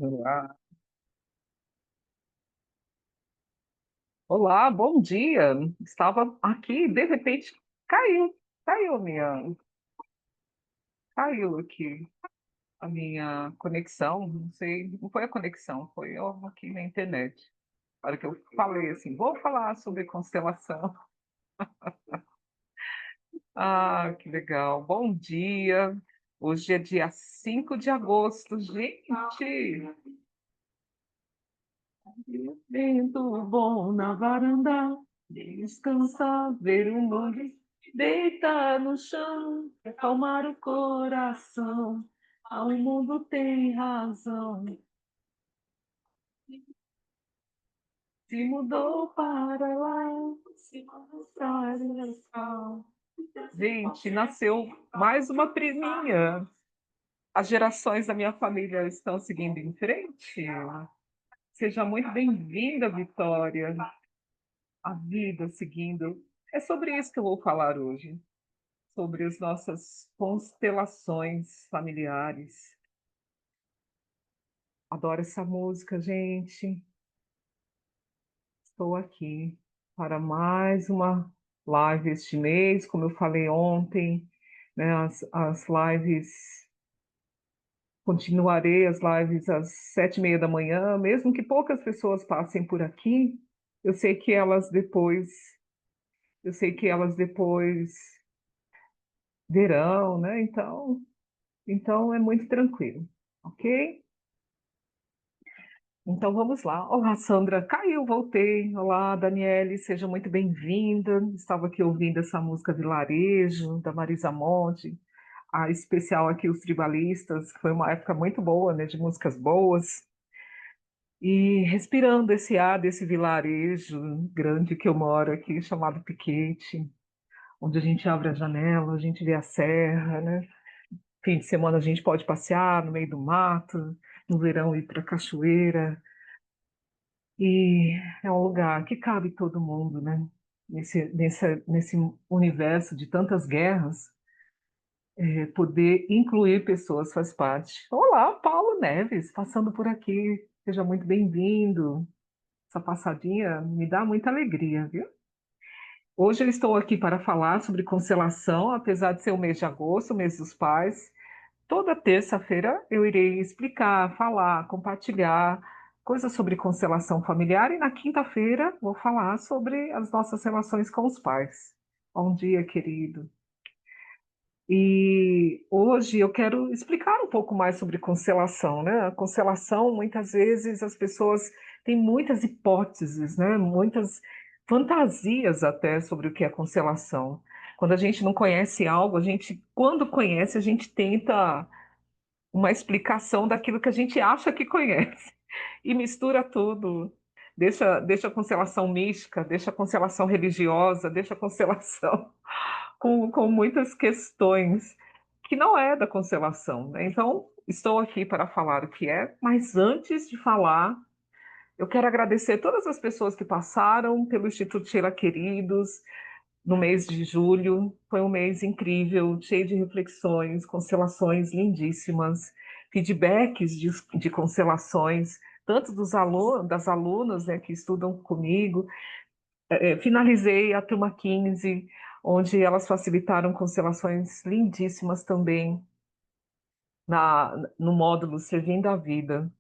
Olá, olá, bom dia. Estava aqui, de repente caiu, caiu caiu aqui a minha conexão. Não sei, não foi a conexão, foi eu aqui na internet. A hora que eu falei assim, vou falar sobre constelação. Ah, que legal. Bom dia. Hoje é dia 5 de agosto, gente. Vento bom na varanda, descansar, ver o mundo, deitar no chão, acalmar o coração. Ah, o mundo tem razão, se mudou para lá, se mudou para cá. Gente, nasceu mais uma priminha. As gerações da minha família estão seguindo em frente. Seja muito bem-vinda, Vitória. A vida seguindo. É sobre isso que eu vou falar hoje, sobre as nossas constelações familiares. Adoro essa música, gente. Estou aqui para mais uma live este mês, como eu falei ontem, né? As lives, continuarei as lives às 7:30 da manhã, mesmo que poucas pessoas passem por aqui. Eu sei que elas depois, eu sei que elas depois verão, né? Então é muito tranquilo, ok? Então vamos lá. Olá, Sandra. Caiu, voltei. Olá, Daniele, seja muito bem-vinda. Estava aqui ouvindo essa música Vilarejo, da Marisa Monte, a especial aqui, Os Tribalistas, que foi uma época muito boa, né, de músicas boas. E respirando esse ar desse vilarejo grande que eu moro aqui, chamado Piquete, onde a gente abre a janela, a gente vê a serra, né? Fim de semana a gente pode passear no meio do mato, no verão ir para a cachoeira. E é um lugar que cabe todo mundo, né? Nesse universo de tantas guerras, poder incluir pessoas faz parte. Olá, Paulo Neves, passando por aqui. Seja muito bem-vindo. Essa passadinha me dá muita alegria, viu? Hoje eu estou aqui para falar sobre constelação, apesar de ser o mês de agosto, o mês dos pais. Toda terça-feira eu irei explicar, falar, compartilhar coisas sobre constelação familiar e na quinta-feira vou falar sobre as nossas relações com os pais. Bom dia, querido. E hoje eu quero explicar um pouco mais sobre constelação, né? A constelação, muitas vezes as pessoas têm muitas hipóteses, né? Muitas fantasias até sobre o que é constelação. Quando a gente não conhece algo, quando conhece, a gente tenta uma explicação daquilo que a gente acha que conhece e mistura tudo. Deixa a constelação mística, deixa a constelação religiosa, deixa a constelação com muitas questões que não é da constelação, né? Então, estou aqui para falar o que é, mas antes de falar, eu quero agradecer todas as pessoas que passaram pelo Instituto Sheila Queridos, no mês de julho. Foi um mês incrível, cheio de reflexões, constelações lindíssimas, feedbacks de constelações, tanto das alunas, né, que estudam comigo. Finalizei a turma 15, onde elas facilitaram constelações lindíssimas também no módulo Servindo a Vida.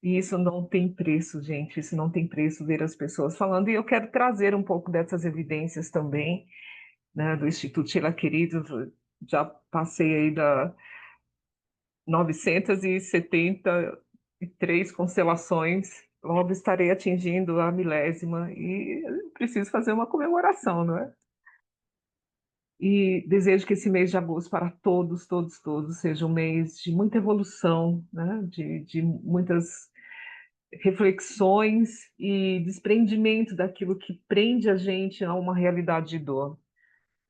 E isso não tem preço, gente, isso não tem preço ver as pessoas falando. E eu quero trazer um pouco dessas evidências também, né, do Instituto Sheila Queridos. Já passei aí da 973 constelações, logo estarei atingindo a milésima e preciso fazer uma comemoração, não é? E desejo que esse mês de agosto para todos seja um mês de muita evolução, né? De muitas reflexões e desprendimento daquilo que prende a gente a uma realidade de dor.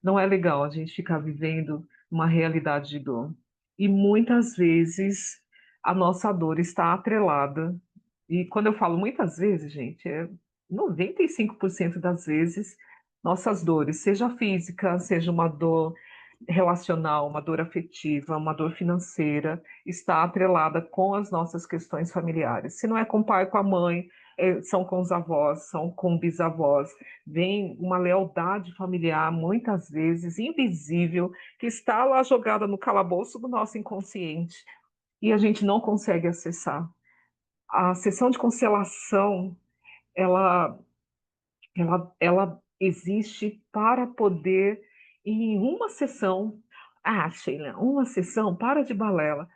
Não é legal a gente ficar vivendo uma realidade de dor. E muitas vezes a nossa dor está atrelada. E quando eu falo muitas vezes, gente, é 95% das vezes nossas dores, seja física, seja uma dor relacional, uma dor afetiva, uma dor financeira, está atrelada com as nossas questões familiares. Se não é com o pai, com a mãe, são com os avós, são com bisavós. Vem uma lealdade familiar, muitas vezes invisível, que está lá jogada no calabouço do nosso inconsciente e a gente não consegue acessar. A sessão de constelação, ela ela existe para poder, em uma sessão, Sheila, uma sessão, para de balela.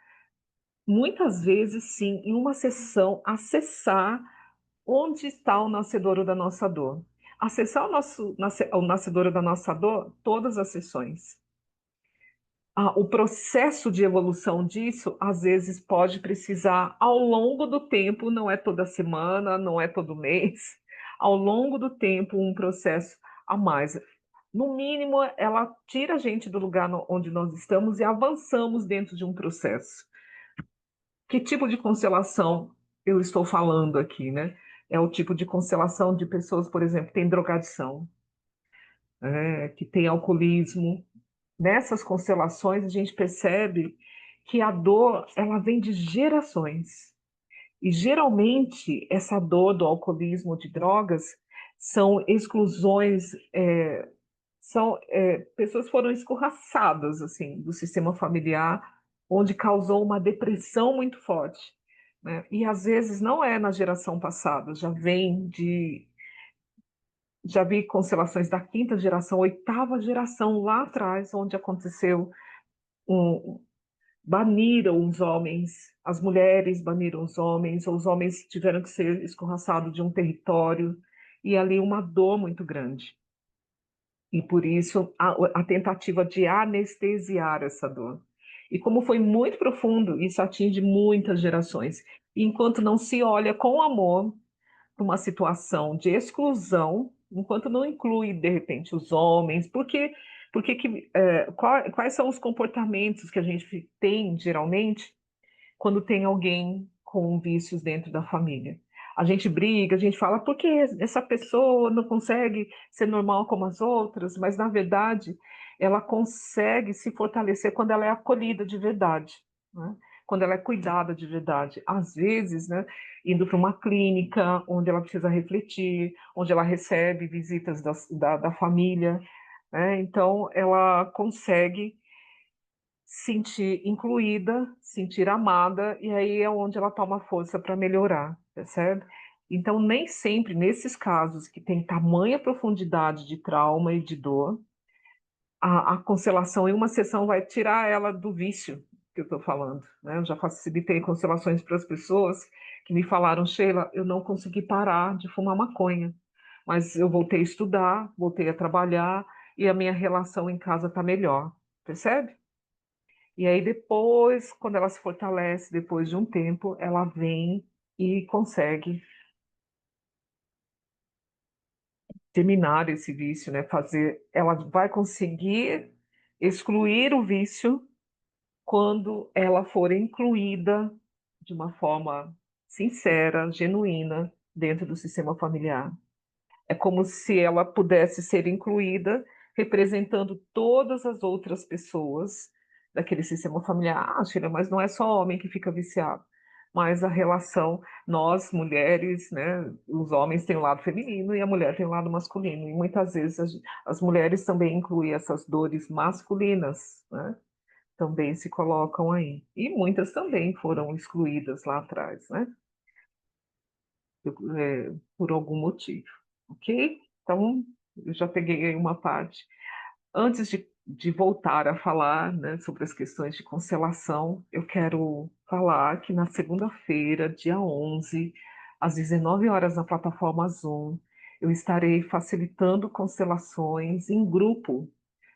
Muitas vezes, sim, em uma sessão, acessar onde está o nascedouro da nossa dor. Acessar o nascedouro da nossa dor, todas as sessões. O processo de evolução disso, às vezes, pode precisar, ao longo do tempo, não é toda semana, não é todo mês, ao longo do tempo, um processo a mais. No mínimo, ela tira a gente do lugar onde nós estamos e avançamos dentro de um processo. Que tipo de constelação eu estou falando aqui, né? É o tipo de constelação de pessoas, por exemplo, que têm drogadição, que têm alcoolismo. Nessas constelações, a gente percebe que a dor, ela vem de gerações. E geralmente essa dor do alcoolismo, de drogas, são exclusões, são pessoas que foram escorraçadas assim do sistema familiar, onde causou uma depressão muito forte, né? E às vezes não é na geração passada, já vi constelações da quinta geração, oitava geração lá atrás, onde aconteceu um, baniram os homens, as mulheres baniram os homens, ou os homens tiveram que ser escorraçados de um território, e ali uma dor muito grande. E por isso a tentativa de anestesiar essa dor. E como foi muito profundo, isso atinge muitas gerações. E enquanto não se olha com amor para uma situação de exclusão, enquanto não inclui, de repente, os homens, quais são os comportamentos que a gente tem, geralmente, quando tem alguém com vícios dentro da família? A gente briga, a gente fala, por que essa pessoa não consegue ser normal como as outras? Mas, na verdade, ela consegue se fortalecer quando ela é acolhida de verdade, né? Quando ela é cuidada de verdade. Às vezes, né, indo para uma clínica onde ela precisa refletir, onde ela recebe visitas da família, né? Então, ela consegue sentir incluída, sentir amada, e aí é onde ela toma força para melhorar, percebe? Então, nem sempre, nesses casos que tem tamanha profundidade de trauma e de dor, a constelação em uma sessão vai tirar ela do vício que eu estou falando, né? Eu já facilitei constelações para as pessoas que me falaram, Sheila, eu não consegui parar de fumar maconha, mas eu voltei a estudar, voltei a trabalhar e a minha relação em casa está melhor, percebe? E aí depois, quando ela se fortalece, depois de um tempo, ela vem e consegue terminar esse vício, né? Ela vai conseguir excluir o vício quando ela for incluída de uma forma sincera, genuína, dentro do sistema familiar. É como se ela pudesse ser incluída, representando todas as outras pessoas daquele sistema familiar. Sheila, mas não é só homem que fica viciado, mas a relação, nós mulheres, né, os homens têm o lado feminino e a mulher tem o lado masculino. E muitas vezes as mulheres também incluem essas dores masculinas, né? Também se colocam aí. E muitas também foram excluídas lá atrás, né? Por algum motivo, ok? Então, eu já peguei aí uma parte. Antes de voltar a falar, né, sobre as questões de constelação, eu quero falar que na segunda-feira, dia 11, às 19 horas, na plataforma Zoom, eu estarei facilitando constelações em grupo.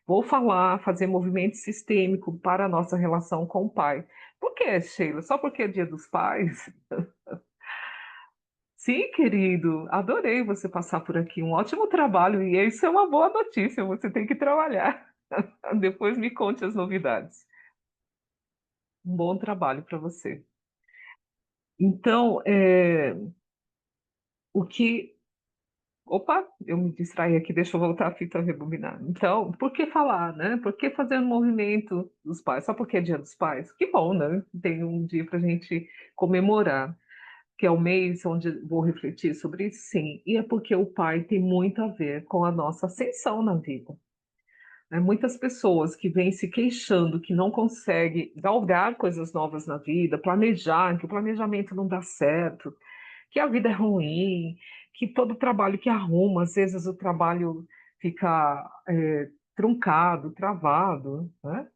Vou falar, fazer movimento sistêmico para a nossa relação com o pai. Por quê, Sheila? Só porque é dia dos pais? Sim, querido, adorei você passar por aqui. Um ótimo trabalho, e isso é uma boa notícia. Você tem que trabalhar. Depois me conte as novidades. Um bom trabalho para você. Então, o que. Opa, eu me distraí aqui, deixa eu voltar a fita rebobinar. Então, por que falar, né? Por que fazer um movimento dos pais? Só porque é Dia dos Pais? Que bom, né? Tem um dia para a gente comemorar, que é o mês onde vou refletir sobre isso, sim. E é porque o pai tem muito a ver com a nossa ascensão na vida. Né? Muitas pessoas que vêm se queixando que não conseguem galgar coisas novas na vida, planejar, que o planejamento não dá certo, que a vida é ruim, que todo trabalho que arruma, às vezes o trabalho fica truncado, travado, né?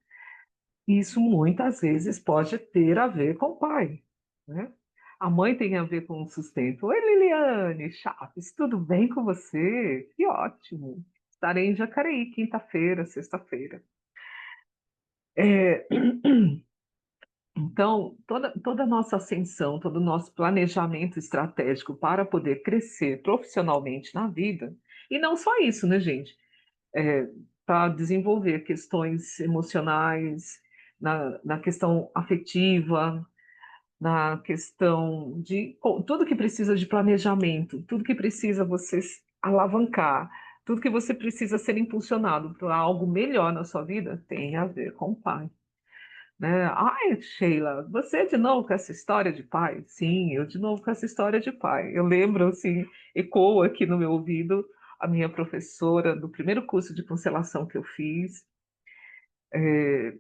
Isso muitas vezes pode ter a ver com o pai, né? A mãe tem a ver com o sustento. Oi, Liliane Chaves, tudo bem com você? Que ótimo. Estarei em Jacareí, quinta-feira, sexta-feira. É, Então, toda a nossa ascensão, todo o nosso planejamento estratégico para poder crescer profissionalmente na vida, e não só isso, né, gente? Para desenvolver questões emocionais, na questão afetiva, na questão de tudo que precisa de planejamento, tudo que precisa você alavancar, tudo que você precisa ser impulsionado para algo melhor na sua vida, tem a ver com o pai, né? Ai, Sheila, você de novo com essa história de pai? Sim, eu de novo com essa história de pai. Eu lembro, assim, ecoa aqui no meu ouvido a minha professora do primeiro curso de constelação que eu fiz, é,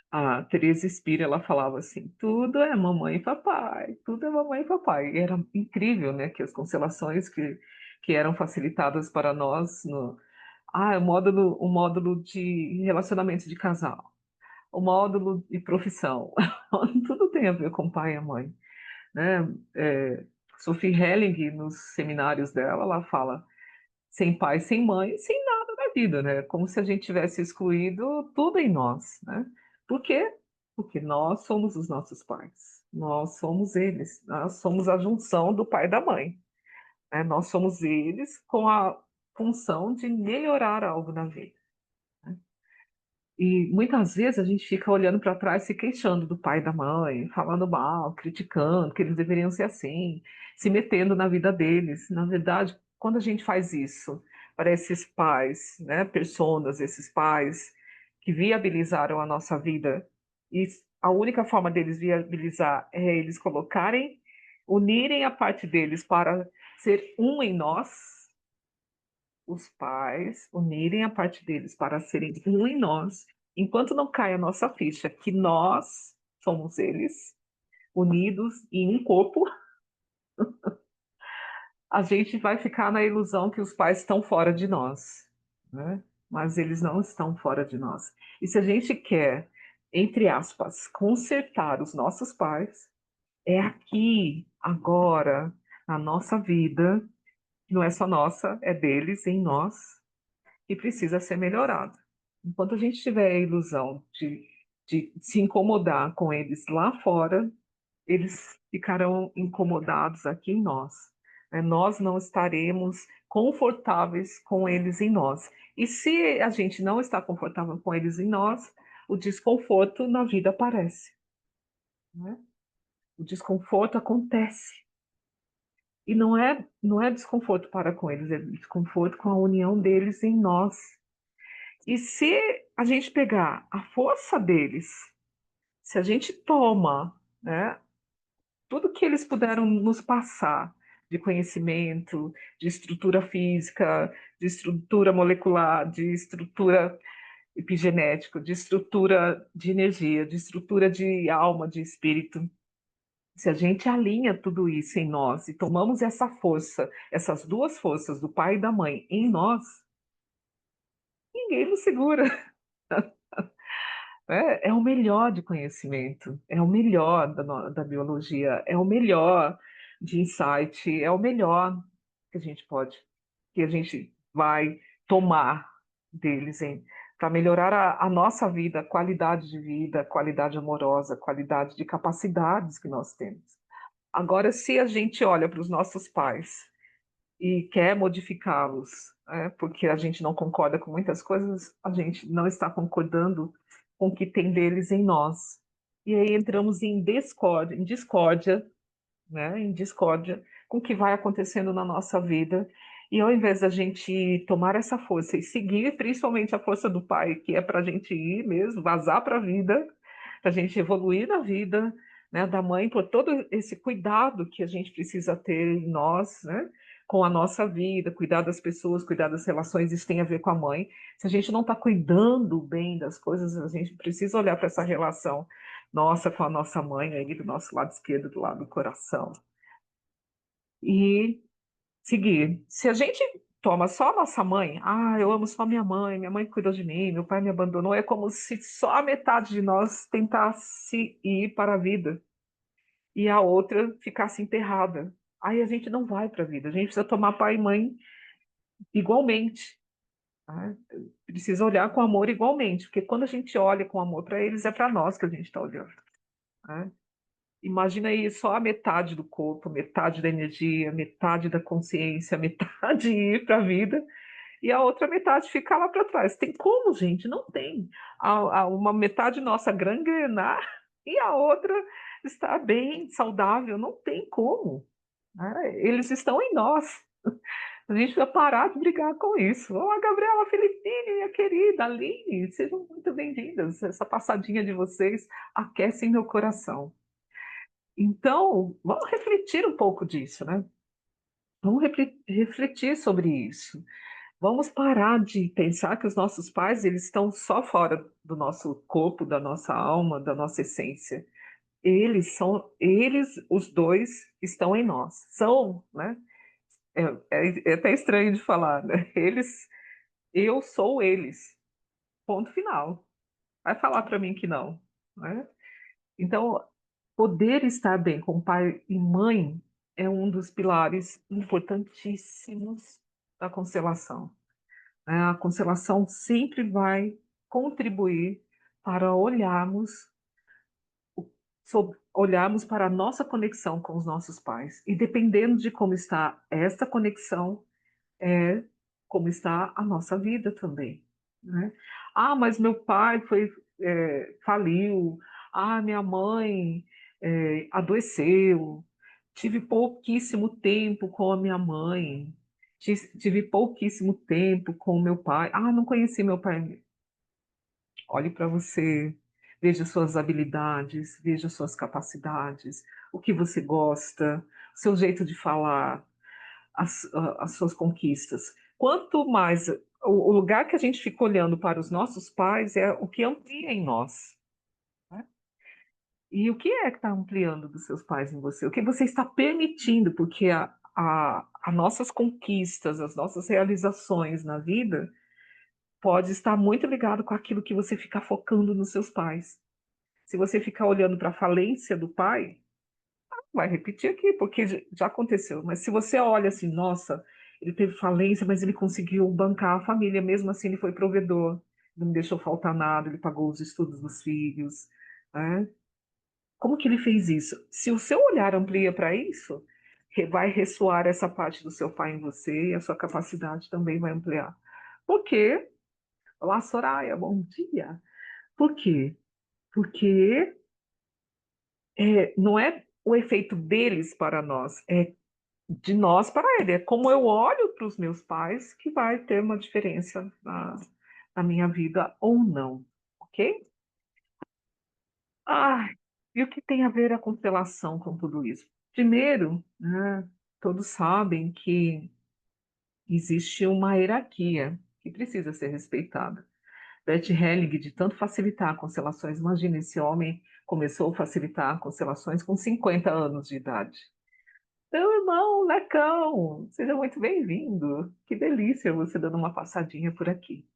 a Teresa Spira, ela falava assim, tudo é mamãe e papai, tudo é mamãe e papai. E era incrível, né, que as constelações que eram facilitadas para nós o módulo de relacionamento de casal, o módulo de profissão, tudo tem a ver com pai e mãe, né? Sophie Helling, nos seminários dela, ela fala sem pai, sem mãe, sem nada na vida, né? Como se a gente tivesse excluído tudo em nós, né? Por quê? Porque nós somos os nossos pais, nós somos eles, nós somos a junção do pai e da mãe, né? Nós somos eles com a função de melhorar algo na vida. E muitas vezes a gente fica olhando para trás, se queixando do pai e da mãe, falando mal, criticando que eles deveriam ser assim, se metendo na vida deles. Na verdade, quando a gente faz isso para esses pais, né, personas, esses pais que viabilizaram a nossa vida, e a única forma deles viabilizar é eles colocarem, unirem a parte deles para ser um em nós, os pais unirem a parte deles para serem um em nós, enquanto não cai a nossa ficha que nós somos eles, unidos em um corpo, a gente vai ficar na ilusão que os pais estão fora de nós, né? Mas eles não estão fora de nós. E se a gente quer, entre aspas, consertar os nossos pais, é aqui, agora, na nossa vida, não é só nossa, é deles, em nós, e precisa ser melhorado. Enquanto a gente tiver a ilusão de se incomodar com eles lá fora, eles ficarão incomodados aqui em nós, né? Nós não estaremos confortáveis com eles em nós. E se a gente não está confortável com eles em nós, o desconforto na vida aparece, né? O desconforto acontece. E não é desconforto para com eles, é desconforto com a união deles em nós. E se a gente pegar a força deles, se a gente toma, né, tudo que eles puderam nos passar de conhecimento, de estrutura física, de estrutura molecular, de estrutura epigenética, de estrutura de energia, de estrutura de alma, de espírito, se a gente alinha tudo isso em nós e tomamos essa força, essas duas forças do pai e da mãe em nós, ninguém nos segura. É o melhor de conhecimento, é o melhor da biologia, é o melhor de insight, é o melhor que a gente pode, que a gente vai tomar deles para melhorar a nossa vida, a qualidade de vida, a qualidade amorosa, a qualidade de capacidades que nós temos. Agora, se a gente olha para os nossos pais e quer modificá-los, porque a gente não concorda com muitas coisas, a gente não está concordando com o que tem deles em nós. E aí entramos em discórdia, né, em discórdia com o que vai acontecendo na nossa vida. E ao invés da gente tomar essa força e seguir, principalmente a força do Pai, que é para a gente ir mesmo, vazar para a vida, para a gente evoluir na vida, né, da mãe, por todo esse cuidado que a gente precisa ter em nós, né, com a nossa vida, cuidar das pessoas, cuidar das relações, isso tem a ver com a mãe. Se a gente não está cuidando bem das coisas, a gente precisa olhar para essa relação nossa com a nossa mãe, aí do nosso lado esquerdo, do lado do coração, e seguir. Se a gente toma só a nossa mãe, eu amo só minha mãe cuidou de mim, meu pai me abandonou, é como se só a metade de nós tentasse ir para a vida e a outra ficasse enterrada. Aí a gente não vai para a vida, a gente precisa tomar pai e mãe igualmente. Tá? Precisa olhar com amor igualmente, porque quando a gente olha com amor para eles, é para nós que a gente está olhando. Tá? Imagina aí só a metade do corpo, metade da energia, metade da consciência, metade ir para a vida e a outra metade ficar lá para trás. Tem como, gente? Não tem. Uma metade nossa gangrenar e a outra estar bem, saudável. Não tem como. Né? Eles estão em nós. A gente precisa parar de brigar com isso. Olá, Gabriela, Filipine, minha querida, Aline, sejam muito bem-vindas. Essa passadinha de vocês aquece meu coração. Então, vamos refletir um pouco disso, né? Vamos refletir sobre isso. Vamos parar de pensar que os nossos pais eles estão só fora do nosso corpo, da nossa alma, da nossa essência. Eles, os dois, estão em nós. São, né? É até estranho de falar, né? Eles, eu sou eles. Ponto final. Vai falar para mim que não, né? Então, poder estar bem com pai e mãe é um dos pilares importantíssimos da constelação. A constelação sempre vai contribuir para olharmos para a nossa conexão com os nossos pais. E dependendo de como está esta conexão, é como está a nossa vida também, né? Mas meu pai faliu. Minha mãe adoeceu. Tive pouquíssimo tempo com a minha mãe. Tive pouquíssimo tempo com o meu pai. Não conheci meu pai. Olhe para você, veja suas habilidades, veja suas capacidades, o que você gosta, o seu jeito de falar, as suas conquistas. Quanto mais o lugar que a gente fica olhando para os nossos pais é o que amplia em nós. Né? E o que é que está ampliando dos seus pais em você? O que você está permitindo? Porque as nossas conquistas, as nossas realizações na vida pode estar muito ligado com aquilo que você fica focando nos seus pais. Se você ficar olhando para a falência do pai, vai repetir aqui, porque já aconteceu. Mas se você olha assim, nossa, ele teve falência, mas ele conseguiu bancar a família, mesmo assim ele foi provedor, não deixou faltar nada, ele pagou os estudos dos filhos, né? Como que ele fez isso? Se o seu olhar amplia para isso, vai ressoar essa parte do seu pai em você e a sua capacidade também vai ampliar. Por quê? Olá, Soraya, bom dia. Por quê? Porque não é o efeito deles para nós, é de nós para ele. É como eu olho para os meus pais que vai ter uma diferença na minha vida ou não, ok? Ah, e o que tem a ver a constelação com tudo isso? Primeiro, né, todos sabem que existe uma hierarquia que precisa ser respeitada. Bert Helling, de tanto facilitar constelações, imagina, esse homem começou a facilitar constelações com 50 anos de idade. Meu irmão, Lecão, seja muito bem-vindo. Que delícia você dando uma passadinha por aqui.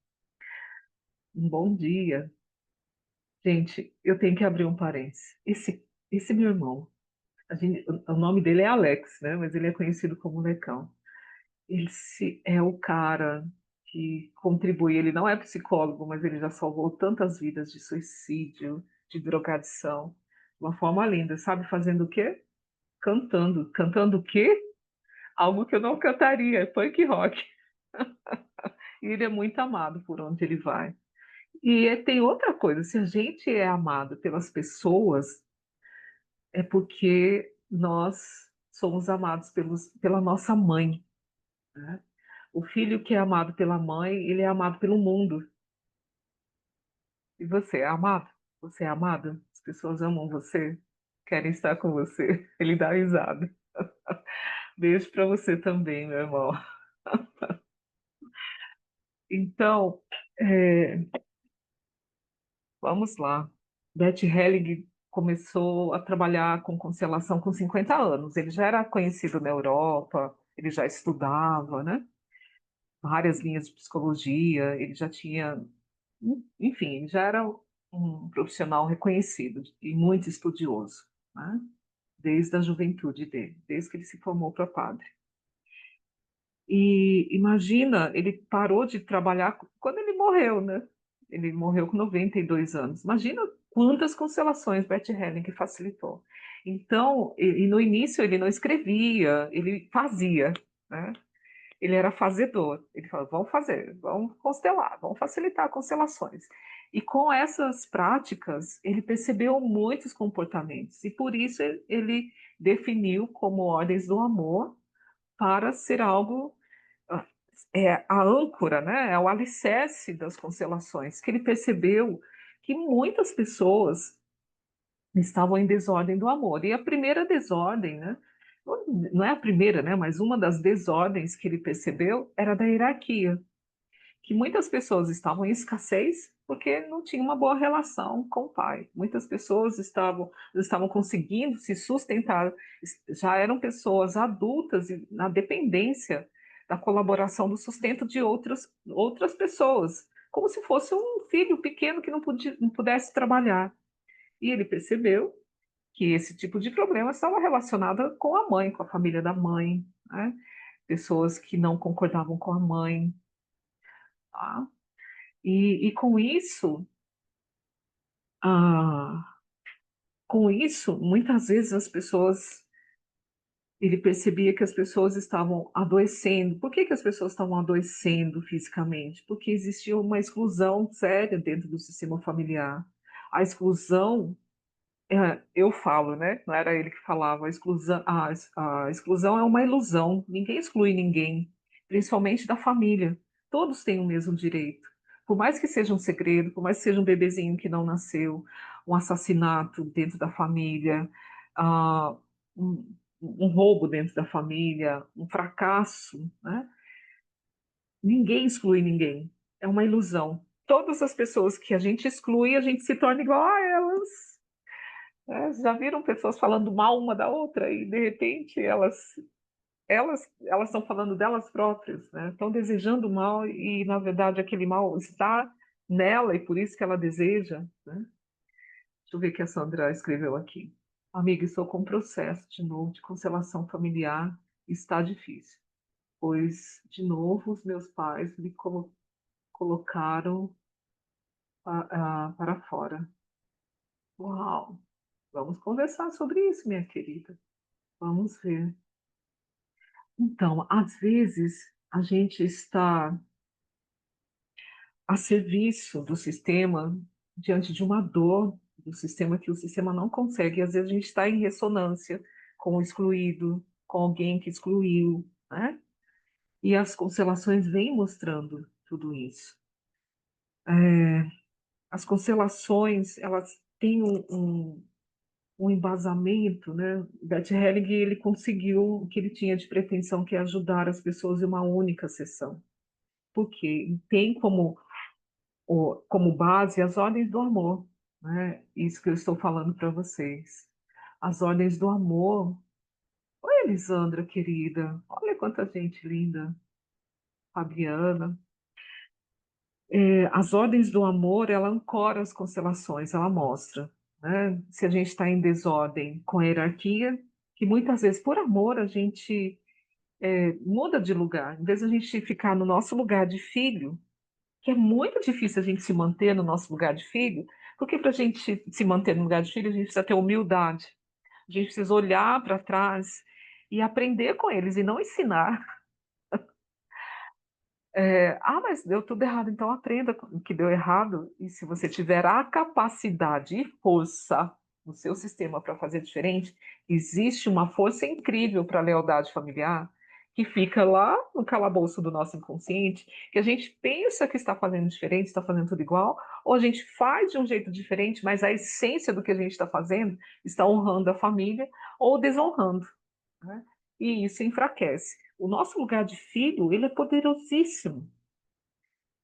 Um bom dia. Gente, eu tenho que abrir um parênteses. Esse meu irmão, o nome dele é Alex, né? Mas ele é conhecido como Lecão. Esse é o cara que contribui. Ele não é psicólogo, mas ele já salvou tantas vidas de suicídio, de drogadição, de uma forma linda. Sabe fazendo o quê? Cantando. Cantando o quê? Algo que eu não cantaria, punk rock. E ele é muito amado por onde ele vai. E tem outra coisa, se a gente é amado pelas pessoas, é porque nós somos amados pela nossa mãe, né? O filho que é amado pela mãe, ele é amado pelo mundo. E você é amado? Você é amada? As pessoas amam você? Querem estar com você? Ele dá risada. Beijo para você também, meu irmão. Então, é, vamos lá. Bert Helling começou a trabalhar com constelação com 50 anos. Ele já era conhecido na Europa, ele já estudava, né? Várias linhas de psicologia, ele já tinha, enfim, ele já era um profissional reconhecido e muito estudioso, né? Desde a juventude dele, desde que ele se formou para padre. E imagina, ele parou de trabalhar quando ele morreu, né? Ele morreu com 92 anos. Imagina quantas constelações Bert Helling facilitou. Então, e no início ele não escrevia, ele fazia, né? Ele era fazedor. Ele falou: vamos fazer, vamos constelar, vamos facilitar constelações. E com essas práticas, ele percebeu muitos comportamentos. E por isso ele definiu como ordens do amor para ser algo é a âncora, né? É o alicerce das constelações, que ele percebeu que muitas pessoas estavam em desordem do amor. E a primeira desordem, né? Não é a primeira, né? Mas uma das desordens que ele percebeu era da hierarquia, que muitas pessoas estavam em escassez porque não tinham uma boa relação com o pai. Muitas pessoas estavam conseguindo se sustentar, já eram pessoas adultas e na dependência da colaboração, do sustento de outras pessoas, como se fosse um filho pequeno que não pudesse trabalhar. E ele percebeu que esse tipo de problema estava relacionado com a mãe, com a família da mãe, né? Pessoas que não concordavam com a mãe, tá? E ah, com isso, muitas vezes ele percebia que as pessoas estavam adoecendo. Por que as pessoas estavam adoecendo fisicamente? Porque existia uma exclusão séria dentro do sistema familiar. A exclusão, eu falo, né? Não era ele que falava, a exclusão é uma ilusão. Ninguém exclui ninguém, principalmente da família. Todos têm o mesmo direito. Por mais que seja um segredo, por mais que seja um bebezinho que não nasceu, um assassinato dentro da família, ah, um roubo dentro da família, um fracasso, né? Ninguém exclui ninguém. É uma ilusão. Todas as pessoas que a gente exclui, a gente se torna igual a elas. Já viram pessoas falando mal uma da outra e de repente elas estão falando delas próprias, né? Estão desejando mal e na verdade aquele mal está nela e por isso que ela deseja, né? Deixa eu ver o que a Sandra escreveu aqui. Amiga, estou com um processo de novo de constelação familiar. Está difícil, pois de novo os meus pais me colocaram para fora. Uau! Vamos conversar sobre isso, minha querida. Vamos ver. Então, às vezes, a gente está a serviço do sistema diante de uma dor do sistema que o sistema não consegue. Às vezes, a gente está em ressonância com o excluído, com alguém que excluiu, né? E as constelações vêm mostrando tudo isso. As constelações, elas têm um embasamento, né? Bert Helling, ele conseguiu o que ele tinha de pretensão, que é ajudar as pessoas em uma única sessão. Porque tem como base as ordens do amor, né? Isso que eu estou falando para vocês. As ordens do amor. Oi, Elisandra, querida. Olha quanta gente linda. Fabiana. As ordens do amor, ela ancora as constelações, ela mostra, né? Se a gente está em desordem com a hierarquia, que muitas vezes, por amor, a gente muda de lugar. Em vez de a gente ficar no nosso lugar de filho, que é muito difícil a gente se manter no nosso lugar de filho, porque para a gente se manter no lugar de filho, a gente precisa ter humildade, a gente precisa olhar para trás e aprender com eles e não ensinar. Mas deu tudo errado, então aprenda o que deu errado, e se você tiver a capacidade e força no seu sistema para fazer diferente, existe uma força incrível para a lealdade familiar que fica lá no calabouço do nosso inconsciente, que a gente pensa que está fazendo diferente, está fazendo tudo igual, ou a gente faz de um jeito diferente, mas a essência do que a gente está fazendo está honrando a família ou desonrando, né? E isso enfraquece. O nosso lugar de filho, ele é poderosíssimo.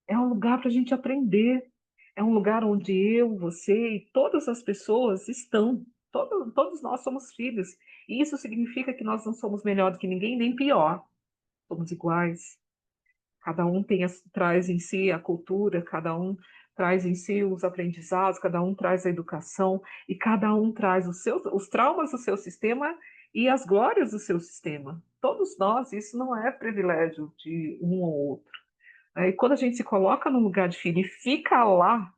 É um lugar para a gente aprender. É um lugar onde eu, você e todas as pessoas estão. Todos nós somos filhos. E isso significa que nós não somos melhor do que ninguém, nem pior. Somos iguais. Cada um traz em si a cultura, cada um traz em si os aprendizados, cada um traz a educação, e cada um traz os traumas do seu sistema e as glórias do seu sistema. Todos nós, isso não é privilégio de um ou outro. E quando a gente se coloca no lugar de filho e fica lá,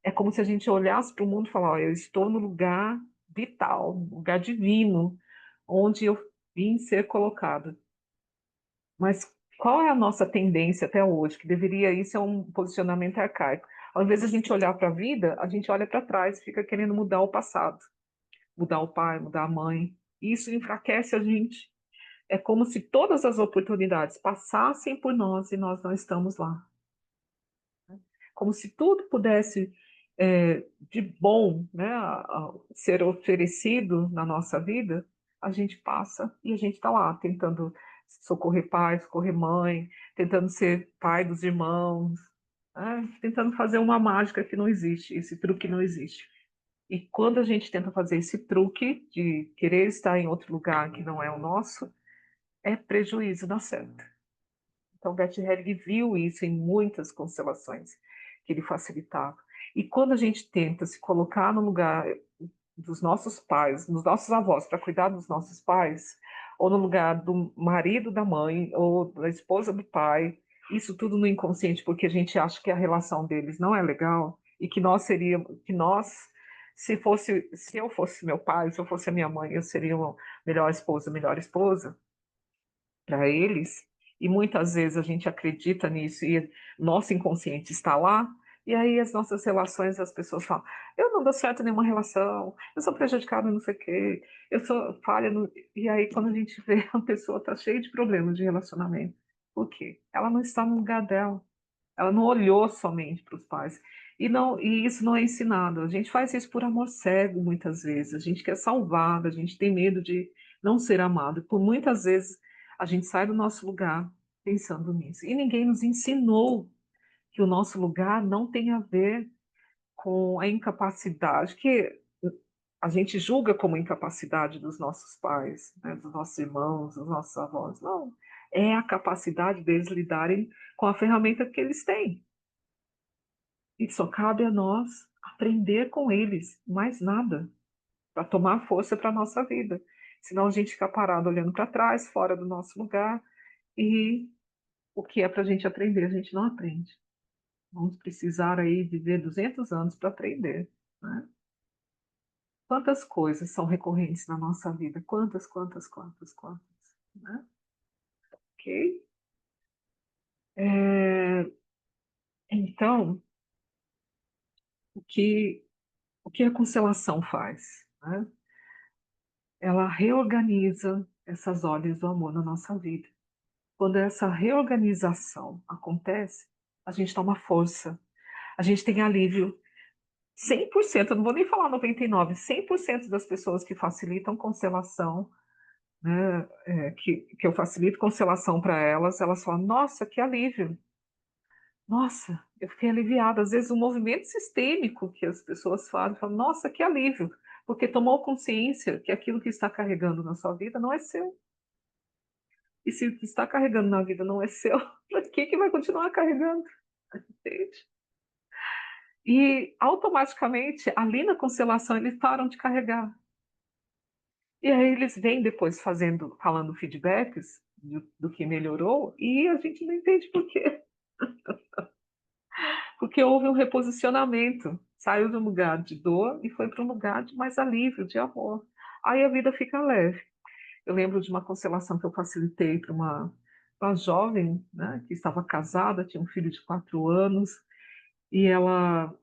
é como se a gente olhasse para o mundo e falasse: eu estou no lugar vital, no lugar divino, onde eu vim ser colocado. Mas qual é a nossa tendência até hoje? Que deveria isso é um posicionamento arcaico. Ao invés de a gente olhar para a vida, a gente olha para trás e fica querendo mudar o passado, mudar o pai, mudar a mãe. E isso enfraquece a gente. É como se todas as oportunidades passassem por nós e nós não estamos lá. Como se tudo pudesse de bom, né, ser oferecido na nossa vida, a gente passa e a gente está lá tentando socorrer pai, socorrer mãe, tentando ser pai dos irmãos, né, tentando fazer uma mágica que não existe, esse truque não existe. E quando a gente tenta fazer esse truque de querer estar em outro lugar que não é o nosso, é prejuízo na certa. Então, Bert Helling viu isso em muitas constelações que ele facilitava. E quando a gente tenta se colocar no lugar dos nossos pais, dos nossos avós, para cuidar dos nossos pais, ou no lugar do marido da mãe, ou da esposa do pai, isso tudo no inconsciente, porque a gente acha que a relação deles não é legal e que nós seríamos, que nós, se eu fosse meu pai, se eu fosse a minha mãe, eu seria uma melhor esposa para eles, e muitas vezes a gente acredita nisso e nosso inconsciente está lá, e aí as nossas relações, as pessoas falam, eu não dou certo em nenhuma relação, eu sou prejudicada em não sei o quê, eu sou falha no... E aí quando a gente vê a pessoa está cheia de problemas de relacionamento, por quê? Ela não está no lugar dela, ela não olhou somente para os pais. E isso não é ensinado. A gente faz isso por amor cego, muitas vezes. A gente quer salvar, a gente tem medo de não ser amado. Por muitas vezes a gente sai do nosso lugar pensando nisso. E ninguém nos ensinou que o nosso lugar não tem a ver com a incapacidade, que a gente julga como incapacidade dos nossos pais, né, dos nossos irmãos, dos nossos avós. Não. É a capacidade deles lidarem com a ferramenta que eles têm. E só cabe a nós aprender com eles, mais nada, para tomar força para a nossa vida. Senão a gente fica parado olhando para trás, fora do nosso lugar, e o que é para a gente aprender, a gente não aprende. Vamos precisar aí viver 200 anos para aprender, né? Quantas coisas são recorrentes na nossa vida? Quantas, quantas, quantas, quantas, né? Ok? É, então, o que, o que a constelação faz? Né? Ela reorganiza essas ordens do amor na nossa vida. Quando essa reorganização acontece, a gente toma força, a gente tem alívio. 100%, eu não vou nem falar 99%, 100% das pessoas que facilitam constelação, né, que eu facilito constelação para elas, elas falam, nossa, que alívio, nossa, eu fiquei aliviada. Às vezes o movimento sistêmico que as pessoas fazem, falam, nossa, que alívio, porque tomou consciência que aquilo que está carregando na sua vida não é seu. E se o que está carregando na vida não é seu, para que vai continuar carregando? Entende? E automaticamente, ali na constelação, eles param de carregar. E aí eles vêm depois falando feedbacks do que melhorou, e a gente não entende por quê. Porque houve um reposicionamento. Saiu de um lugar de dor e foi para um lugar de mais alívio, de amor. Aí a vida fica leve. Eu lembro de uma constelação que eu facilitei para uma jovem, né, que estava casada, tinha um filho de 4 anos, e ela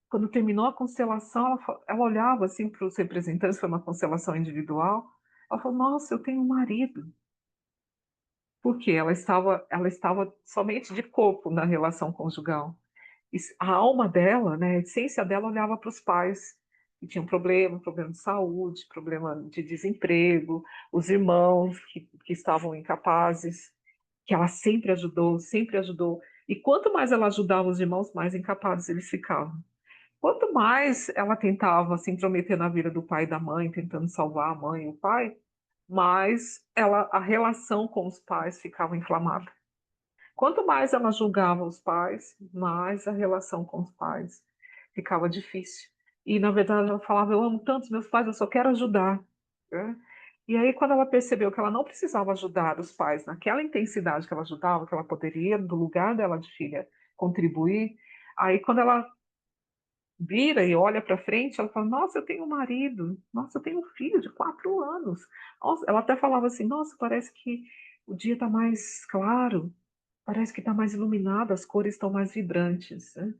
Quando terminou a constelação, ela olhava, assim, para os representantes, foi uma constelação individual, ela falou: "Nossa, eu tenho um marido", porque ela estava somente de corpo na relação conjugal. A alma dela, né, a essência dela olhava para os pais que tinham problema de saúde, problema de desemprego, os irmãos que estavam incapazes, que ela sempre ajudou, sempre ajudou. E quanto mais ela ajudava os irmãos, mais incapazes eles ficavam. Quanto mais ela tentava se intrometer na vida do pai e da mãe, tentando salvar a mãe e o pai, mais a relação com os pais ficava inflamada. Quanto mais ela julgava os pais, mais a relação com os pais ficava difícil. E, na verdade, ela falava: "Eu amo tanto os meus pais, eu só quero ajudar", né. E aí, quando ela percebeu que ela não precisava ajudar os pais naquela intensidade que ela ajudava, que ela poderia, do lugar dela de filha, contribuir, aí quando ela vira e olha para frente, ela fala: "Nossa, eu tenho um marido. Nossa, eu tenho um filho de 4 anos. Nossa", ela até falava assim: "Nossa, parece que o dia está mais claro. Parece que está mais iluminado, as cores estão mais vibrantes", né.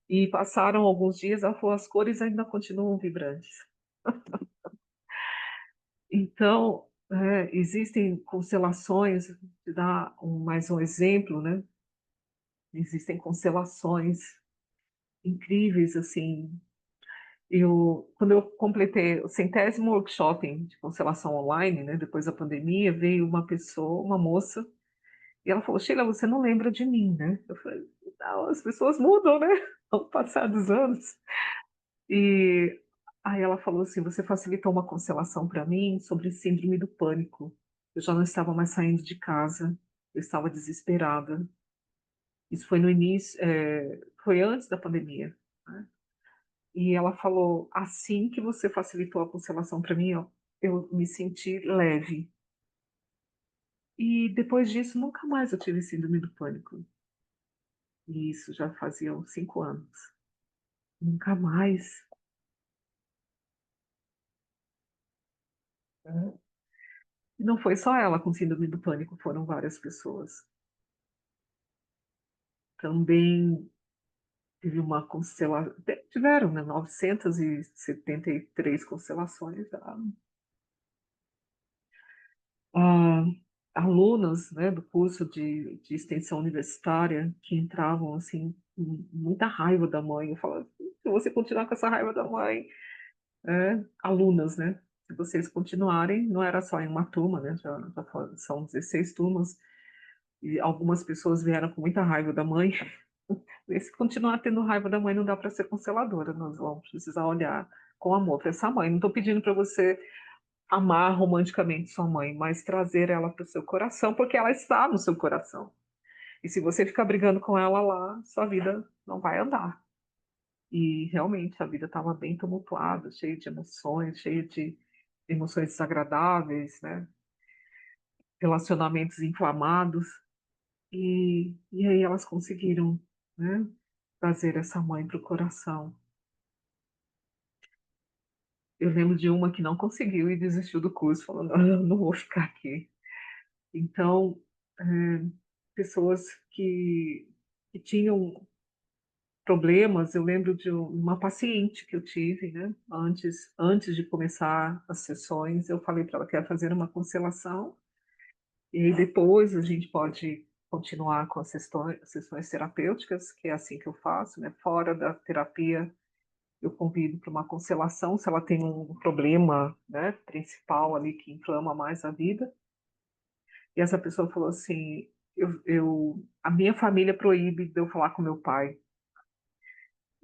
E passaram alguns dias, ela falou: "As cores ainda continuam vibrantes". Então, existem constelações, te dar mais um exemplo, né, existem constelações incríveis, assim. Quando eu completei o centésimo workshop de constelação online, né, depois da pandemia, veio uma pessoa, uma moça, e ela falou: "Sheila, você não lembra de mim, né?" Eu falei: "Não, as pessoas mudam, né, ao passar dos anos". E aí ela falou assim: "Você facilitou uma constelação para mim sobre síndrome do pânico. Eu já não estava mais saindo de casa, eu estava desesperada". Isso foi no início, foi antes da pandemia, né. E ela falou: "Assim que você facilitou a constelação para mim, ó, eu me senti leve". E depois disso nunca mais eu tive síndrome do pânico. E isso já faziam 5 anos. Nunca mais. Né. E não foi só ela com síndrome do pânico, foram várias pessoas. Também tive uma constela tiveram, né, 973 constelações já. Ah, alunos, né, do curso de extensão universitária que entravam, assim, com muita raiva da mãe. Eu falava: "Se você continuar com essa raiva da mãe", alunas, né, "se vocês continuarem", não era só em uma turma, né, já são 16 turmas, e algumas pessoas vieram com muita raiva da mãe. E se continuar tendo raiva da mãe, não dá para ser consteladora, nós vamos precisar olhar com amor para essa mãe. Não estou pedindo para você amar romanticamente sua mãe, mas trazer ela para o seu coração, porque ela está no seu coração. E se você ficar brigando com ela lá, sua vida não vai andar. E realmente a vida estava bem tumultuada, cheia de emoções, cheia de emoções desagradáveis, né, relacionamentos inflamados, e aí elas conseguiram, né, trazer essa mãe para o coração. Eu lembro de uma que não conseguiu e desistiu do curso, falou: "Não, eu não vou ficar aqui". Então, eh, pessoas que tinham problemas, eu lembro de uma paciente que eu tive, né, antes de começar as sessões, eu falei para ela: "Quero fazer uma constelação, e aí depois a gente pode continuar com as sessões terapêuticas", que é assim que eu faço, né, fora da terapia, eu convido para uma constelação, se ela tem um problema, né, principal ali que inflama mais a vida. E essa pessoa falou assim: a minha família proíbe de eu falar com meu pai.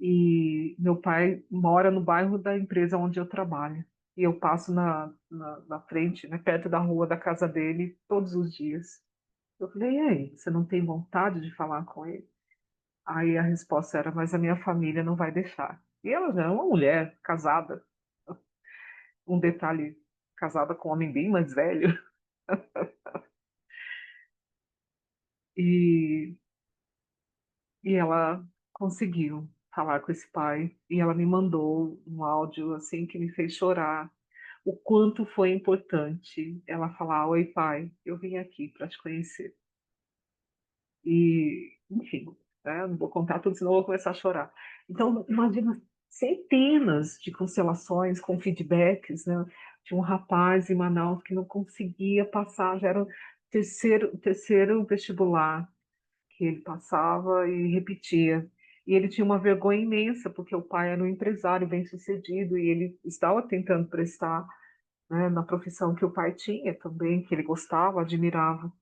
E meu pai mora no bairro da empresa onde eu trabalho. E eu passo na frente, né, perto da rua da casa dele todos os dias. Eu falei: "E aí, você não tem vontade de falar com ele?" Aí a resposta era: "Mas a minha família não vai deixar". E ela já é uma mulher casada, um detalhe, casada com um homem bem mais velho. E E ela conseguiu falar com esse pai, e ela me mandou um áudio, assim, que me fez chorar, o quanto foi importante ela falar: "Oi pai, eu vim aqui para te conhecer". E, enfim, né? Não vou contar tudo, senão eu vou começar a chorar. Então, imagina centenas de constelações com feedbacks, né? Tinha um rapaz em Manaus que não conseguia passar, já era o terceiro vestibular que ele passava e repetia. E ele tinha uma vergonha imensa, porque o pai era um empresário bem-sucedido e ele estava tentando prestar, né, na profissão que o pai tinha também, que ele gostava, admirava.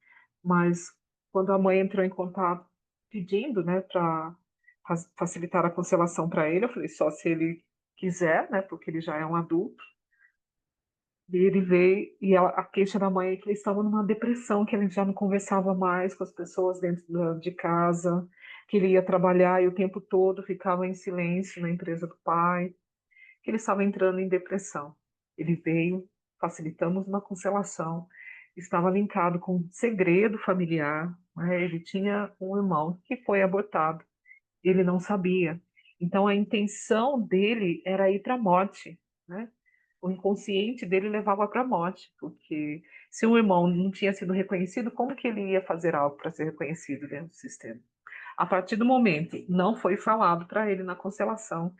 Mas quando a mãe entrou em contato pedindo, né, para facilitar a constelação para ele, eu falei só se ele quiser, né, porque ele já é um adulto. E ele veio, e a queixa da mãe é que eles estavam numa depressão, que ele já não conversava mais com as pessoas dentro de casa, que ele ia trabalhar e o tempo todo ficava em silêncio na empresa do pai, que ele estava entrando em depressão. Ele veio, facilitamos uma constelação, estava linkado com um segredo familiar, né? Ele tinha um irmão que foi abortado, ele não sabia. Então a intenção dele era ir para a morte, né? O inconsciente dele levava para a morte, porque se o irmão não tinha sido reconhecido, como que ele ia fazer algo para ser reconhecido dentro do sistema? A partir do momento, não foi falado para ele na constelação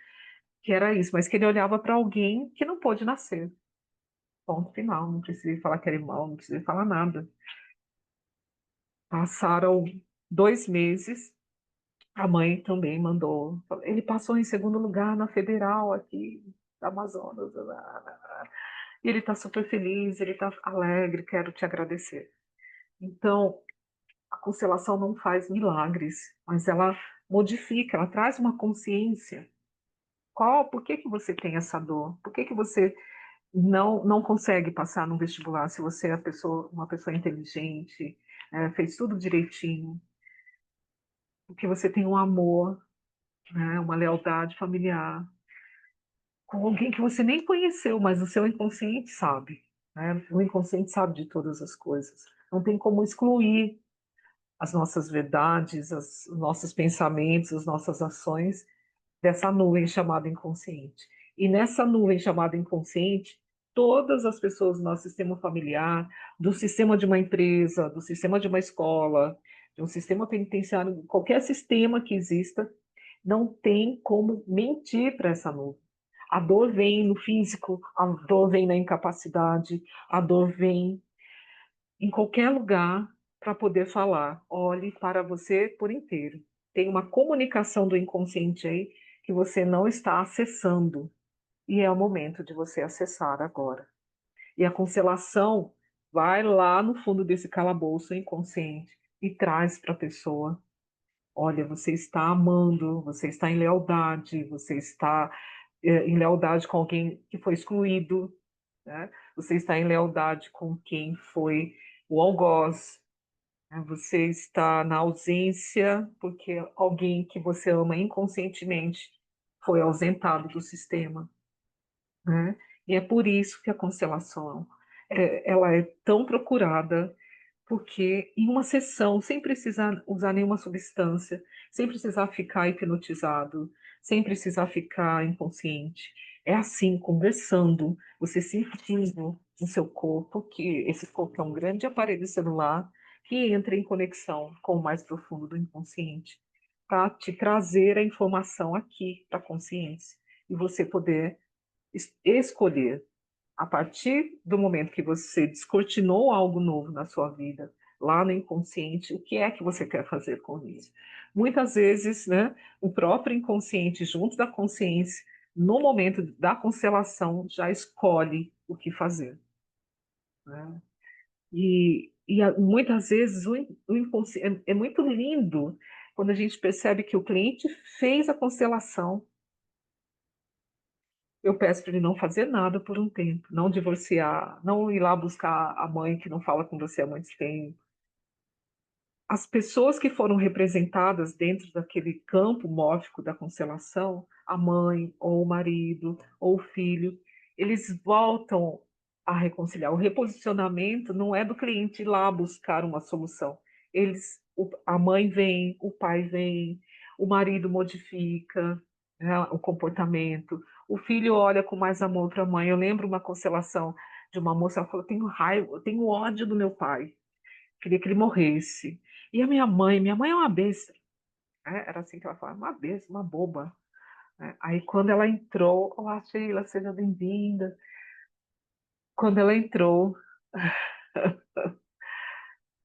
que era isso, mas que ele olhava para alguém que não pôde nascer. Ponto final, não precisei falar que era irmão, não precisei falar nada. Passaram 2 meses, a mãe também mandou. Ele passou em segundo lugar na federal aqui da Amazonas. E ele está super feliz, ele está alegre, quero te agradecer. Então, a constelação não faz milagres, mas ela modifica, ela traz uma consciência. Por que que você tem essa dor? Por que que você não consegue passar no vestibular se você é uma pessoa inteligente, fez tudo direitinho? Porque você tem um amor, né, uma lealdade familiar com alguém que você nem conheceu, mas o seu inconsciente sabe, né? O inconsciente sabe de todas as coisas. Não tem como excluir as nossas verdades, os nossos pensamentos, as nossas ações dessa nuvem chamada inconsciente. E nessa nuvem chamada inconsciente, todas as pessoas do nosso sistema familiar, do sistema de uma empresa, do sistema de uma escola, de um sistema penitenciário, qualquer sistema que exista, não tem como mentir para essa nuvem. A dor vem no físico, a dor vem na incapacidade, a dor vem em qualquer lugar para poder falar. Olhe para você por inteiro. Tem uma comunicação do inconsciente aí que você não está acessando. E é o momento de você acessar agora. E a constelação vai lá no fundo desse calabouço inconsciente e traz para a pessoa: olha, você está amando, você está em lealdade, você está em lealdade com alguém que foi excluído, né? Você está em lealdade com quem foi o algoz, né? Você está na ausência porque alguém que você ama inconscientemente foi ausentado do sistema, né? E é por isso que a constelação ela é tão procurada, porque em uma sessão, sem precisar usar nenhuma substância, sem precisar ficar hipnotizado, sem precisar ficar inconsciente, é assim, conversando, você sentindo no seu corpo, que esse corpo é um grande aparelho celular que entra em conexão com o mais profundo do inconsciente, para te trazer a informação aqui para a consciência e você poder escolher a partir do momento que você descortinou algo novo na sua vida, lá no inconsciente, o que é que você quer fazer com isso? Muitas vezes, né, o próprio inconsciente, junto da consciência, no momento da constelação, já escolhe o que fazer, né? Muitas vezes o inconsciente é muito lindo quando a gente percebe que o cliente fez a constelação. Eu peço para ele não fazer nada por um tempo, não divorciar, não ir lá buscar a mãe que não fala com você há muito tempo. As pessoas que foram representadas dentro daquele campo mórfico da constelação, a mãe, ou o marido, ou o filho, eles voltam a reconciliar. O reposicionamento não é do cliente ir lá buscar uma solução. A mãe vem, o pai vem, o marido modifica, né, o comportamento, o filho olha com mais amor para a mãe. Eu lembro uma constelação de uma moça, ela falou: "Eu tenho raiva, eu tenho ódio do meu pai, queria que ele morresse. E a minha mãe é uma besta. né? Era assim que ela falava, uma besta, uma boba. Né? Aí quando ela entrou, olá, Sheila, seja bem-vinda. Quando ela entrou,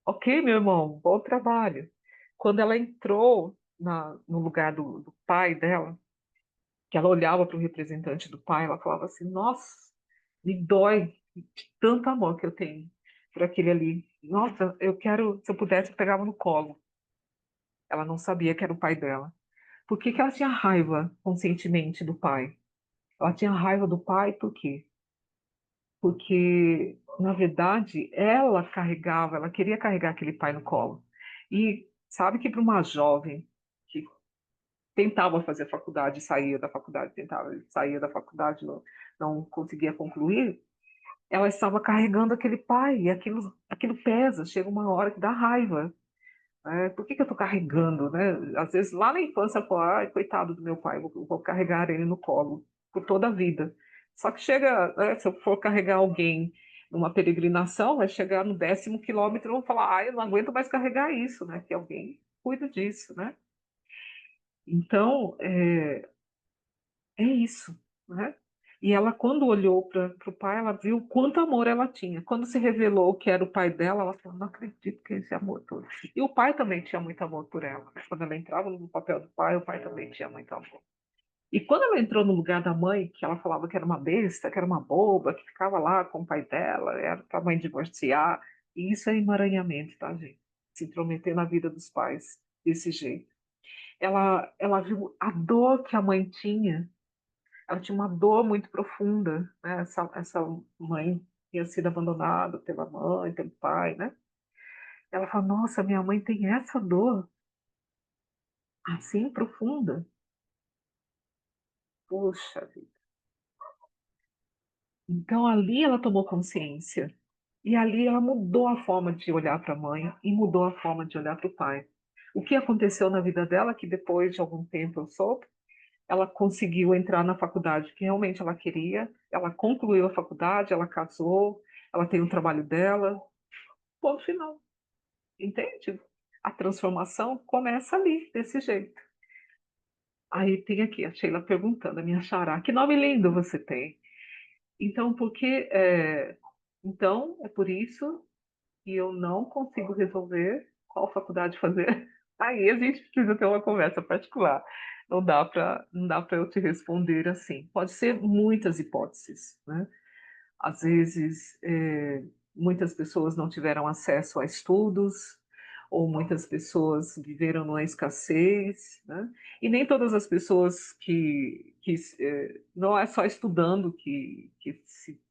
ok, meu irmão, bom trabalho. Quando ela entrou no lugar do pai dela, que ela olhava para o representante do pai, ela falava assim: Nossa, me dói de tanto amor que eu tenho por aquele ali. Nossa, eu quero, se eu pudesse, eu pegava no colo. Ela não sabia que era o pai dela. Por que que ela tinha raiva conscientemente do pai? Ela tinha raiva do pai por quê? Porque, na verdade, ela queria carregar aquele pai no colo. E sabe que para uma jovem que tentava fazer faculdade, saía da faculdade, tentava, saía da faculdade, não conseguia concluir, ela estava carregando aquele pai, e aquilo pesa, chega uma hora que dá raiva. Né? Por que que eu estou carregando? Né? Às vezes, lá na infância, pô, ai, coitado do meu pai, vou carregar ele no colo por toda a vida. Só que chega, né, se eu for carregar alguém numa peregrinação, vai chegar no 10º quilômetro e vão falar, ai, eu não aguento mais carregar isso, né? Que alguém cuida disso, né? Então, é isso, né? E ela, quando olhou para o pai, ela viu quanto amor ela tinha. Quando se revelou que era o pai dela, ela falou: Não acredito que é esse amor todo. E o pai também tinha muito amor por ela. Né? Quando ela entrava no papel do pai, o pai também tinha muito amor. E quando ela entrou no lugar da mãe, que ela falava que era uma besta, que era uma boba, que ficava lá com o pai dela, era para a mãe divorciar, e isso é emaranhamento, tá, gente? Se intrometer na vida dos pais desse jeito. Ela viu a dor que a mãe tinha. Ela tinha uma dor muito profunda, né? Essa mãe tinha sido abandonada pela mãe, pelo pai, né? Ela falou, nossa, minha mãe tem essa dor assim profunda. Poxa vida. Então ali ela tomou consciência. E ali ela mudou a forma de olhar para a mãe e mudou a forma de olhar para o pai. O que aconteceu na vida dela, que depois de algum tempo eu soube, ela conseguiu entrar na faculdade que realmente ela queria, ela concluiu a faculdade, ela casou, ela tem o trabalho dela, ponto final, entende? A transformação começa ali, desse jeito. Aí tem aqui a Sheila perguntando, a minha xará, que nome lindo você tem. Então, então, é por isso que eu não consigo resolver qual faculdade fazer. Aí a gente precisa ter uma conversa particular. Não dá para eu te responder assim. Pode ser muitas hipóteses, né? Às vezes, muitas pessoas não tiveram acesso a estudos, ou muitas pessoas viveram numa escassez, né? E nem todas as pessoas não é só estudando que se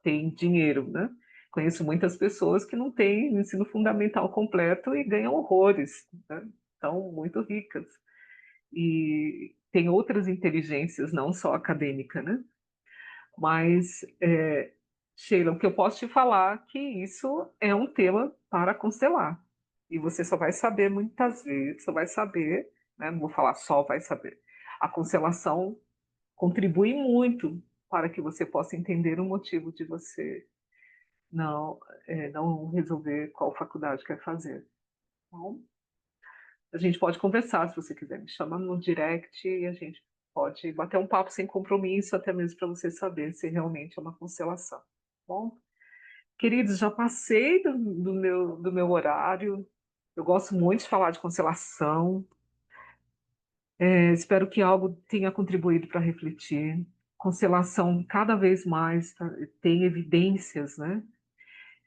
tem dinheiro, né? Conheço muitas pessoas que não têm ensino fundamental completo e ganham horrores, né? São muito ricas. E tem outras inteligências, não só acadêmica, né? Mas, Sheila, o que eu posso te falar é que isso é um tema para constelar. E você só vai saber muitas vezes, só vai saber, né? Não vou falar só vai saber. A constelação contribui muito para que você possa entender o motivo de você não resolver qual faculdade quer fazer. Bom, a gente pode conversar se você quiser, me chama no direct e a gente pode bater um papo sem compromisso, até mesmo para você saber se realmente é uma constelação. Bom, queridos, já passei do meu horário. Eu gosto muito de falar de constelação. Espero que algo tenha contribuído para refletir. Constelação cada vez mais tem evidências, né?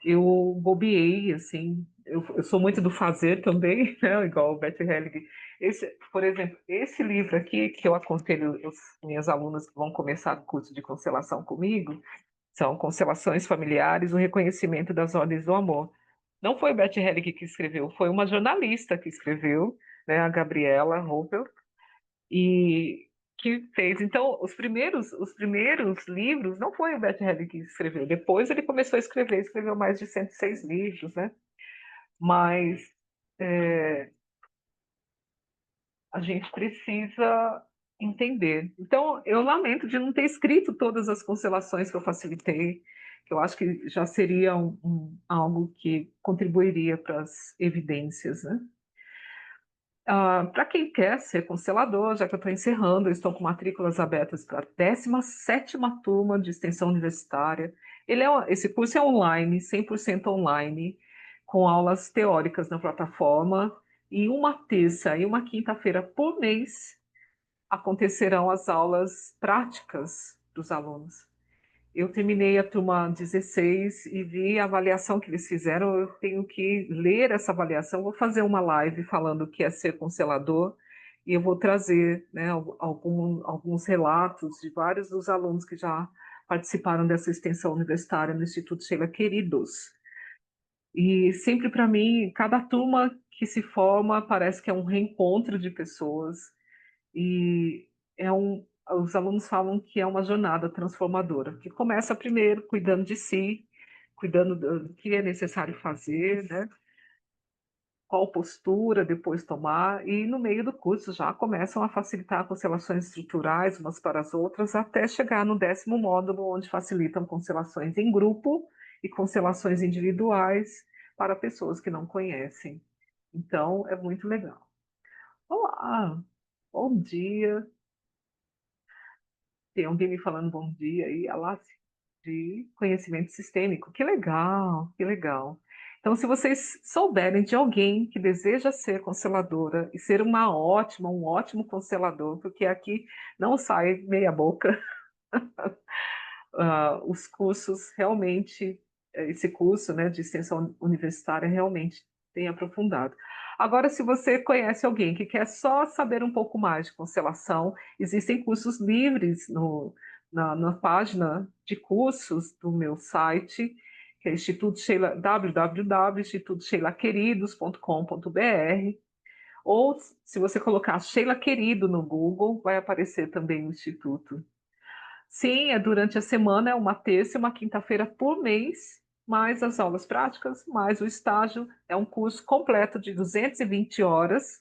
Eu bobiei, assim, eu sou muito do fazer também, né? Igual o Bert Helling. Por exemplo, esse livro aqui, que eu aconselho as minhas alunas que vão começar o curso de constelação comigo, são Constelações Familiares, o Reconhecimento das Ordens do Amor. Não foi o Bert Helling que escreveu, foi uma jornalista que escreveu, né, a Gabriela Hopel, e que fez. Então, os primeiros livros não foi o Bert Helling que escreveu. Depois ele começou a escrever, escreveu mais de 106 livros, né? Mas a gente precisa entender. Então, eu lamento de não ter escrito todas as constelações que eu facilitei, que eu acho que já seria algo que contribuiria para as evidências, né? Para quem quer ser constelador, já que eu estou encerrando, eu estou com matrículas abertas para a 17ª turma de extensão universitária. Esse curso é online, 100% online, com aulas teóricas na plataforma, e uma terça e uma quinta-feira por mês acontecerão as aulas práticas dos alunos. Eu terminei a turma 16 e vi a avaliação que eles fizeram. Eu tenho que ler essa avaliação. Vou fazer uma live falando o que é ser constelador e eu vou trazer, né, alguns relatos de vários dos alunos que já participaram dessa extensão universitária no Instituto Sheila Queridos. E sempre para mim, cada turma que se forma parece que é um reencontro de pessoas e os alunos falam que é uma jornada transformadora, que começa primeiro cuidando de si, cuidando do que é necessário fazer, né? Qual postura depois tomar, e no meio do curso já começam a facilitar constelações estruturais umas para as outras, até chegar no 10º módulo, onde facilitam constelações em grupo e constelações individuais para pessoas que não conhecem. Então, é muito legal. Olá, bom dia. Tem alguém me falando bom dia aí, a Lácia, de conhecimento sistêmico. Que legal, que legal. Então, se vocês souberem de alguém que deseja ser consteladora e ser um ótimo constelador, porque aqui não sai meia boca, os cursos realmente, esse curso, né, de extensão universitária realmente tem aprofundado. Agora, se você conhece alguém que quer só saber um pouco mais de constelação, existem cursos livres na página de cursos do meu site, que é Instituto Sheila, www.institutosheila.queridos.com.br, ou se você colocar Sheila Querido no Google, vai aparecer também o Instituto. Sim, é durante a semana, é uma terça e uma quinta-feira por mês, mais as aulas práticas, mais o estágio. É um curso completo de 220 horas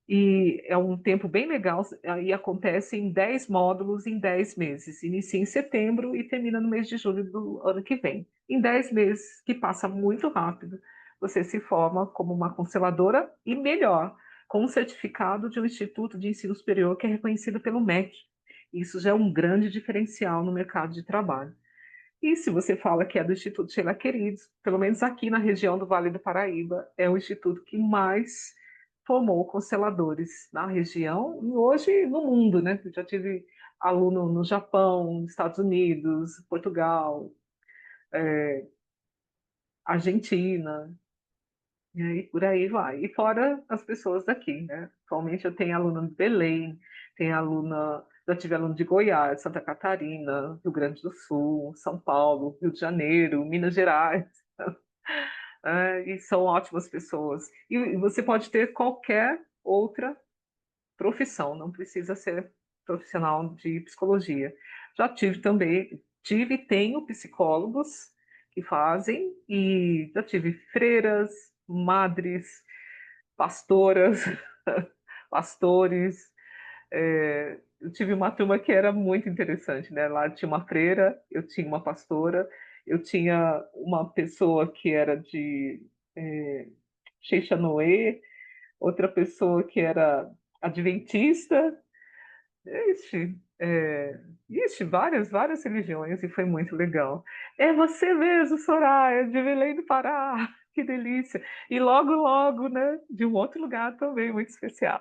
e é um tempo bem legal e acontece em 10 módulos em 10 meses. Inicia em setembro e termina no mês de julho do ano que vem. Em 10 meses, que passa muito rápido, você se forma como uma consteladora e melhor, com um certificado de um instituto de ensino superior que é reconhecido pelo MEC. Isso já é um grande diferencial no mercado de trabalho. E se você fala que é do Instituto Sheila Queridos, pelo menos aqui na região do Vale do Paraíba, é o instituto que mais formou consteladores na região e hoje no mundo, né? Eu já tive aluno no Japão, nos Estados Unidos, Portugal, Argentina, e aí por aí vai. E fora as pessoas daqui, né? Atualmente eu tenho aluno de Belém, tenho aluna, já tive aluno de Goiás, Santa Catarina, Rio Grande do Sul, São Paulo, Rio de Janeiro, Minas Gerais. E são ótimas pessoas. E você pode ter qualquer outra profissão, não precisa ser profissional de psicologia. Já tive também, tive e tenho psicólogos que fazem, e já tive freiras, madres, pastoras, pastores. Eu tive uma turma que era muito interessante, né? Lá tinha uma freira, eu tinha uma pastora, eu tinha uma pessoa que era de é, Xexanoê, outra pessoa que era adventista, várias religiões, e foi muito legal. É você mesmo, Soraya, de Belém do Pará, que delícia! E logo, logo, né, de um outro lugar também muito especial.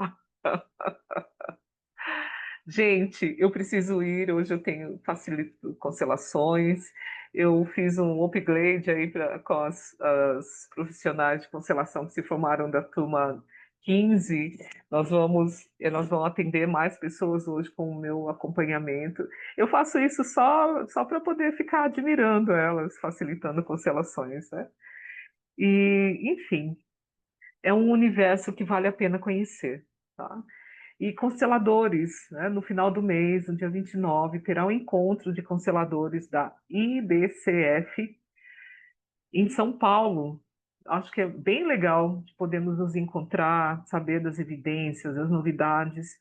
Gente, eu preciso ir. Hoje eu tenho facilito constelações. Eu fiz um upgrade aí com as profissionais de constelação que se formaram da turma 15. Nós vamos atender mais pessoas hoje com o meu acompanhamento. Eu faço isso só para poder ficar admirando elas, facilitando constelações, né? E, enfim, é um universo que vale a pena conhecer, tá? E consteladores, né? No final do mês, no dia 29, terá um encontro de consteladores da IBCF em São Paulo. Acho que é bem legal de podermos nos encontrar, saber das evidências, das novidades.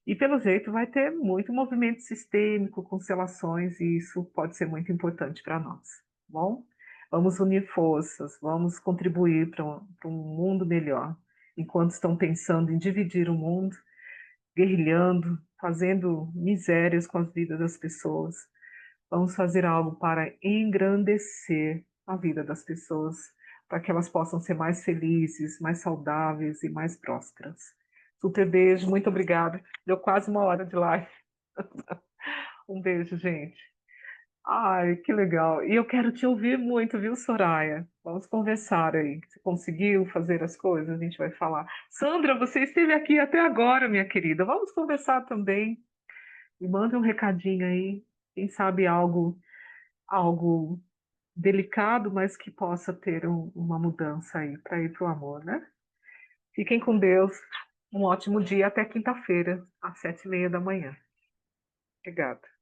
E, pelo jeito, vai ter muito movimento sistêmico, constelações, e isso pode ser muito importante para nós. Tá bom? Vamos unir forças, vamos contribuir para um mundo melhor. enquanto estão pensando em dividir o mundo, guerrilhando, fazendo misérias com as vidas das pessoas. Vamos fazer algo para engrandecer a vida das pessoas, para que elas possam ser mais felizes, mais saudáveis e mais prósperas. Super beijo, muito obrigada. Deu quase uma hora de live. Um beijo, gente. Ai, que legal. E eu quero te ouvir muito, viu, Soraya? Vamos conversar aí. Você conseguiu fazer as coisas? A gente vai falar. Sandra, você esteve aqui até agora, minha querida. Vamos conversar também. Me manda um recadinho aí. Quem sabe algo delicado, mas que possa ter uma mudança aí para ir para o amor, né? Fiquem com Deus. Um ótimo dia até quinta-feira, às 7:30 da manhã. Obrigada.